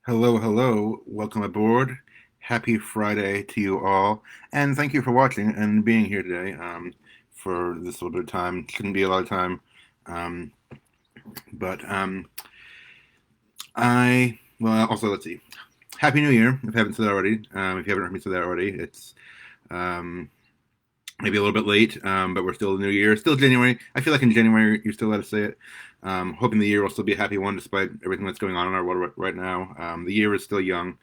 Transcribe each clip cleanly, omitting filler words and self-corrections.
Hello, hello. Welcome aboard. Happy Friday to you all. And thank you for watching and being here today for this little bit of time. Shouldn't be a lot of time. Um, but also, let's see. Happy New Year, if I haven't said that already. If you haven't heard me say that already, it's um, maybe a little bit late, but we're still in the new year. Still January. I feel like in January, you still got to say it. Hoping the year will still be a happy one despite everything that's going on in our world right now. The year is still young.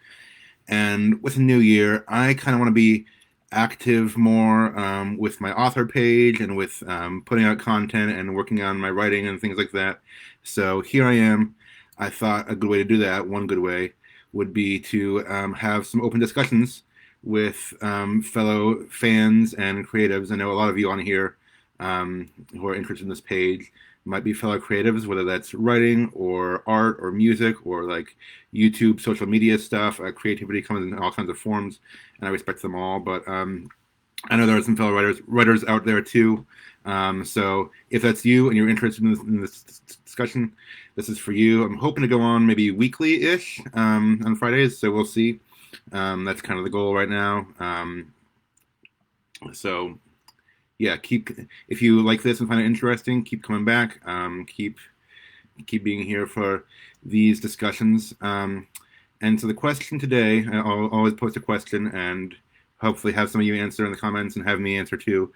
And with a new year, I kind of want to be active more with my author page and with putting out content and working on my writing and things like that. So here I am. I thought a good way to do that, one good way, would be to have some open discussions with fellow fans and creatives. I know a lot of you on here who are interested in this page might be fellow creatives, whether that's writing or art or music or like YouTube, social media stuff. Creativity comes in all kinds of forms, and I respect them all. But I know there are some fellow writers out there too. So if that's you and you're interested in this discussion, this is for you. I'm hoping to go on maybe weekly-ish on Fridays, so we'll see. That's kind of the goal right now. So yeah, keep if you like this and find it interesting, keep coming back. Keep being here for these discussions. And so the question today, I'll always post a question and hopefully have some of you answer in the comments and have me answer too.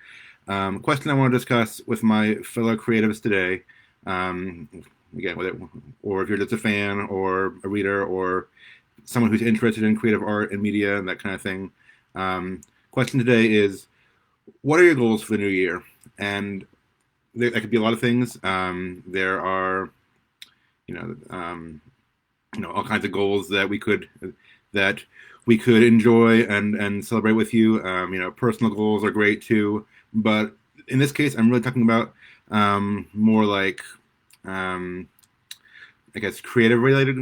Question I want to discuss with my fellow creatives today. Um, Again, whether or if you're just a fan or a reader or someone who's interested in creative art and media and that kind of thing. Question today is, what are your goals for the new year? And that could be a lot of things. There are, you know, all kinds of goals that we could enjoy and celebrate with you. Personal goals are great too, but in this case, I'm really talking about more like I guess creative related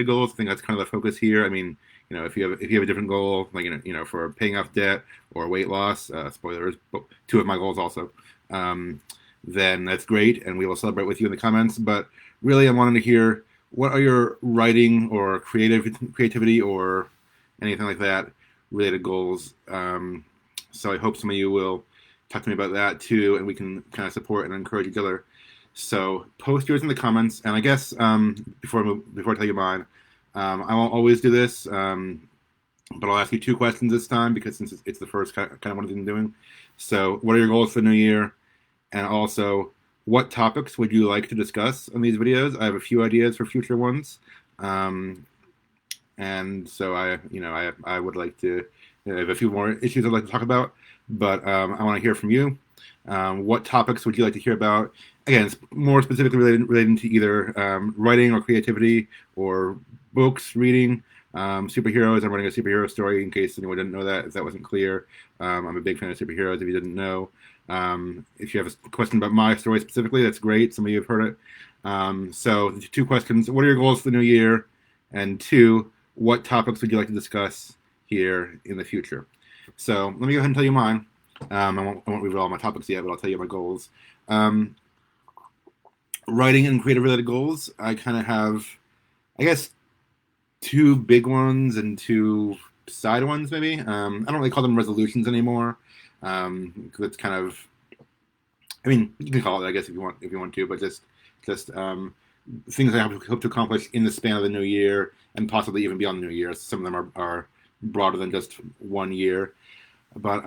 goals. I think that's kind of the focus here. I mean, if you have a different goal, like for paying off debt or weight loss, spoilers, but two of my goals also, then that's great, and we will celebrate with you in the comments. But really, I wanted to hear what are your writing or creativity or anything like that related goals. So I hope some of you will talk to me about that too, and we can kind of support and encourage each other. So post yours in the comments, and I guess before I tell you mine, I won't always do this, but I'll ask you two questions this time because since it's the first kind of one I'm doing. So, what are your goals for the new year? And also, what topics would you like to discuss on these videos? I have a few ideas for future ones, um, and so I would like to. I have a few more issues I'd like to talk about, but I want to hear from you. What topics would you like to hear about? Again, it's more specifically related to either writing or creativity or books, reading, superheroes. I'm running a superhero story in case anyone didn't know that, if that wasn't clear. I'm a big fan of superheroes, if you didn't know. If you have a question about my story specifically, that's great. Some of you have heard it. So, two questions. What are your goals for the new year? And two, what topics would you like to discuss here in the future? So, let me go ahead and tell you mine. I won't reveal all my topics yet, but I'll tell you my goals. Um, Writing and creative related goals, I kind of have, I guess, two big ones and two side ones, maybe. I don't really call them resolutions anymore. It's kind of, I mean, you can call it, I guess, if you want to, but just things I hope to accomplish in the span of the new year and possibly even beyond the new year. Some of them are broader than just 1 year. But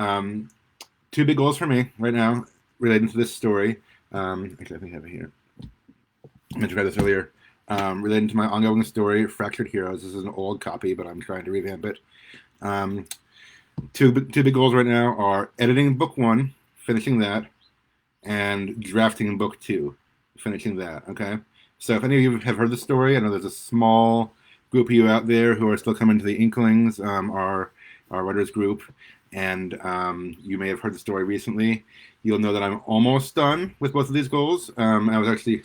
two big goals for me right now relating to this story. Actually, I think I have it here. I mentioned this earlier. Relating to my ongoing story, Fractured Heroes. This is an old copy, but I'm trying to revamp it. Two big goals right now are editing book one, finishing that, and drafting book two, finishing that. Okay. So if any of you have heard the story, I know there's a small group of you out there who are still coming to the Inklings, our writers group, and you may have heard the story recently. You'll know that I'm almost done with both of these goals. I was actually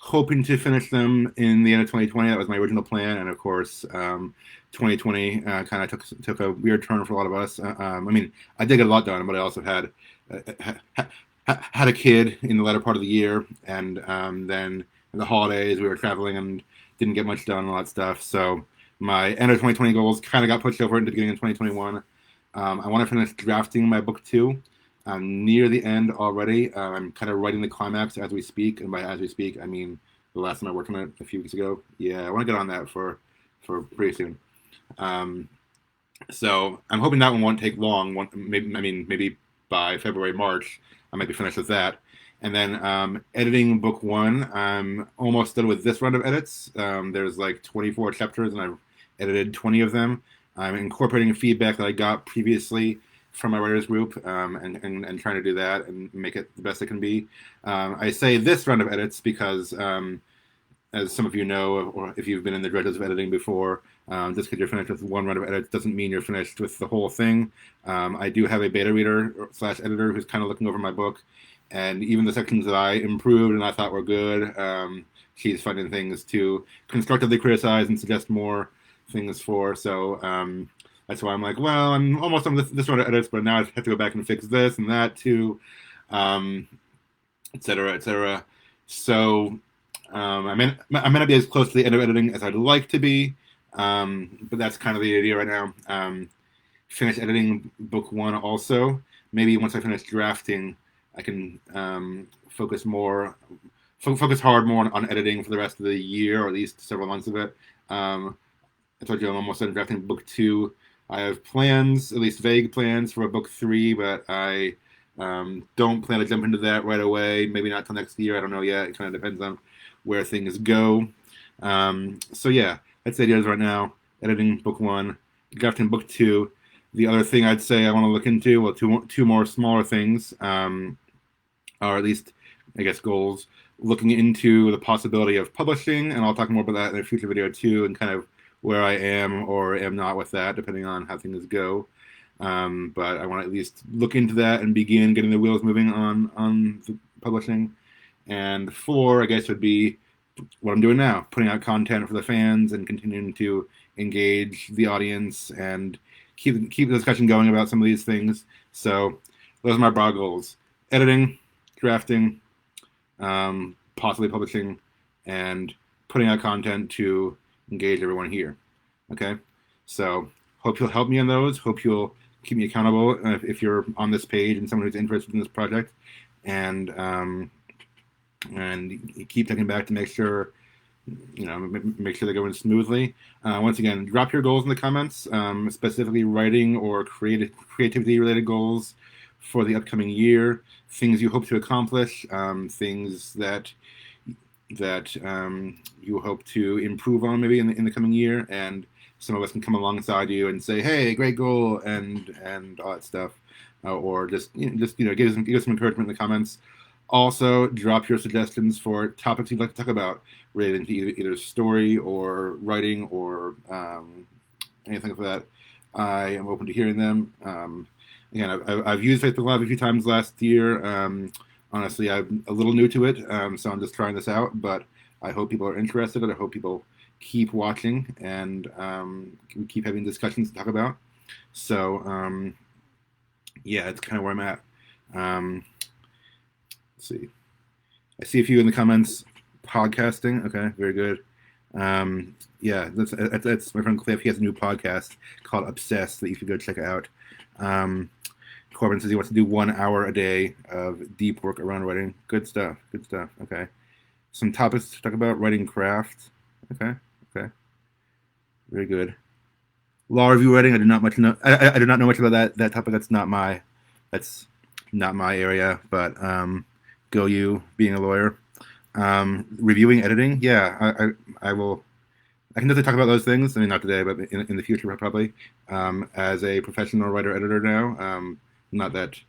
hoping to finish them in the end of 2020. That was my original plan, and of course, 2020 kind of took a weird turn for a lot of us. I mean, I did get a lot done, but I also had a kid in the latter part of the year, and then the holidays we were traveling and didn't get much done, all that stuff. So my end of 2020 goals kind of got pushed over into the beginning of 2021. I want to finish drafting my book 2. I'm near the end already. I'm kind of writing the climax as we speak, and by as we speak, I mean the last time I worked on it a few weeks ago. Yeah, I want to get on that for pretty soon. Um, so I'm hoping that one won't take long. Maybe by February, March, I might be finished with that. And then editing book 1, I'm almost done with this round of edits. There's like 24 chapters, and I've edited 20 of them. I'm incorporating feedback that I got previously from my writers group, and trying to do that and make it the best it can be. I say this round of edits because, as some of you know, or if you've been in the dredges of editing before, just because you're finished with one round of edits doesn't mean you're finished with the whole thing. I do have a beta reader / editor who's kind of looking over my book, and even the sections that I improved and I thought were good, she's finding things to constructively criticize and suggest more things for. So that's why I'm like, well, I'm almost done with this round of edits, but now I have to go back and fix this and that too, et cetera, et cetera. So I may not be as close to the end of editing as I'd like to be, but that's kind of the idea right now. Finish editing book 1 also. Maybe once I finish drafting, I can focus hard more on editing for the rest of the year, or at least several months of it. I told you I'm almost done drafting book 2. I have plans, at least vague plans, for a book 3, but I don't plan to jump into that right away. Maybe not till next year. I don't know yet. It kind of depends on where things go. So yeah, that's the ideas right now. Editing book 1, drafting book 2. The other thing I'd say I want to look into, well, two more smaller things, or at least, I guess, goals. Looking into the possibility of publishing, and I'll talk more about that in a future video too, and kind of where I am or am not with that, depending on how things go. But I want to at least look into that and begin getting the wheels moving on the publishing. And 4, I guess, would be what I'm doing now, putting out content for the fans and continuing to engage the audience and keep the discussion going about some of these things. So those are my broad goals: editing, drafting, possibly publishing, and putting out content to engage everyone here. Okay, so hope you'll help me on those. Hope you'll keep me accountable if you're on this page and someone who's interested in this project, and keep checking back to make sure they're going smoothly. Once again, drop your goals in the comments, specifically writing or creativity related goals for the upcoming year, things you hope to accomplish, things that you hope to improve on maybe in the coming year, and some of us can come alongside you and say, hey, great goal, and all that stuff, or just give us some encouragement in the comments. Also, drop your suggestions for topics you'd like to talk about relating to either story or writing or anything like that. I am open to hearing them. Again, I've used Facebook Live a few times last year. Honestly, I'm a little new to it, so I'm just trying this out. But I hope people are interested, and I hope people keep watching and we keep having discussions to talk about. So, yeah, that's kind of where I'm at. Let's see. I see a few in the comments. Podcasting. Okay, very good. Yeah, that's my friend Cliff. He has a new podcast called Obsessed that you should go check out. Corbin says he wants to do 1 hour a day of deep work around writing. Good stuff. Good stuff. Okay. Some topics to talk about: writing craft. Okay. Very good. Law review writing. I do not know much about that topic. That's not my area. But go you, being a lawyer. Reviewing editing. Yeah, I will. I can definitely talk about those things. I mean, not today, but in the future probably. As a professional writer editor now. Not that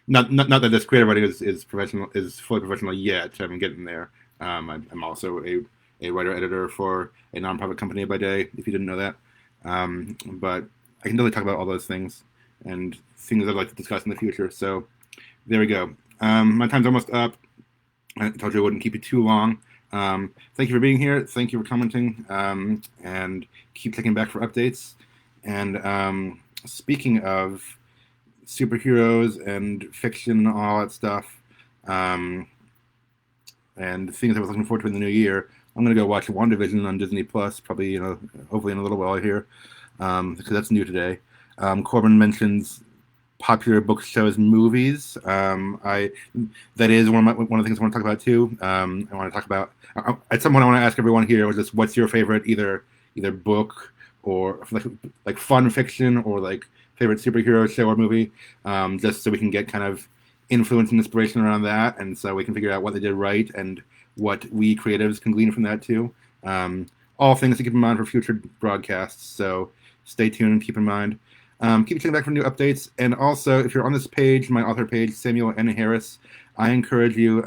this creative writing is fully professional yet. I'm getting there. I'm also a writer editor for a nonprofit company by day, if you didn't know that. But I can definitely talk about all those things and things I'd like to discuss in the future. So there we go. My time's almost up. I told you I wouldn't keep you too long. Thank you for being here. Thank you for commenting, and keep checking back for updates. And speaking of superheroes and fiction and all that stuff, and things I was looking forward to in the new year, I'm gonna go watch WandaVision on Disney Plus, probably hopefully in a little while here, because that's new today. Corbin mentions popular book shows, movies. I That is one of the things I want to talk about too. I want to talk about at some point. I want to ask everyone here, was just what's your favorite either book or like fun fiction or like favorite superhero show or movie, just so we can get kind of influence and inspiration around that, and so we can figure out what they did right and what we creatives can glean from that too. All things to keep in mind for future broadcasts. So stay tuned and keep in mind. Keep checking back for new updates. And also, if you're on this page, my author page, Samuel N. Harris, I encourage you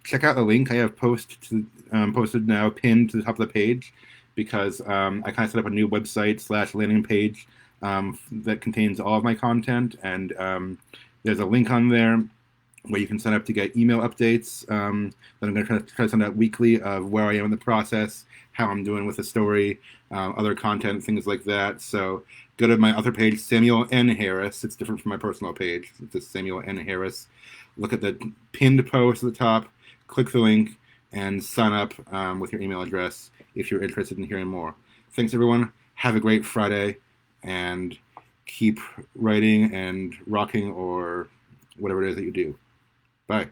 check out the link I have posted now, pinned to the top of the page, because I kind of set up a new website / landing page that contains all of my content. And there's a link on there where you can sign up to get email updates that I'm going to try to send out weekly of where I am in the process, how I'm doing with the story, other content, things like that. So go to my other page, Samuel N. Harris. It's different from my personal page. It's just Samuel N. Harris. Look at the pinned post at the top, click the link, and sign up with your email address if you're interested in hearing more. Thanks, everyone. Have a great Friday, and keep writing and rocking or whatever it is that you do. Bye.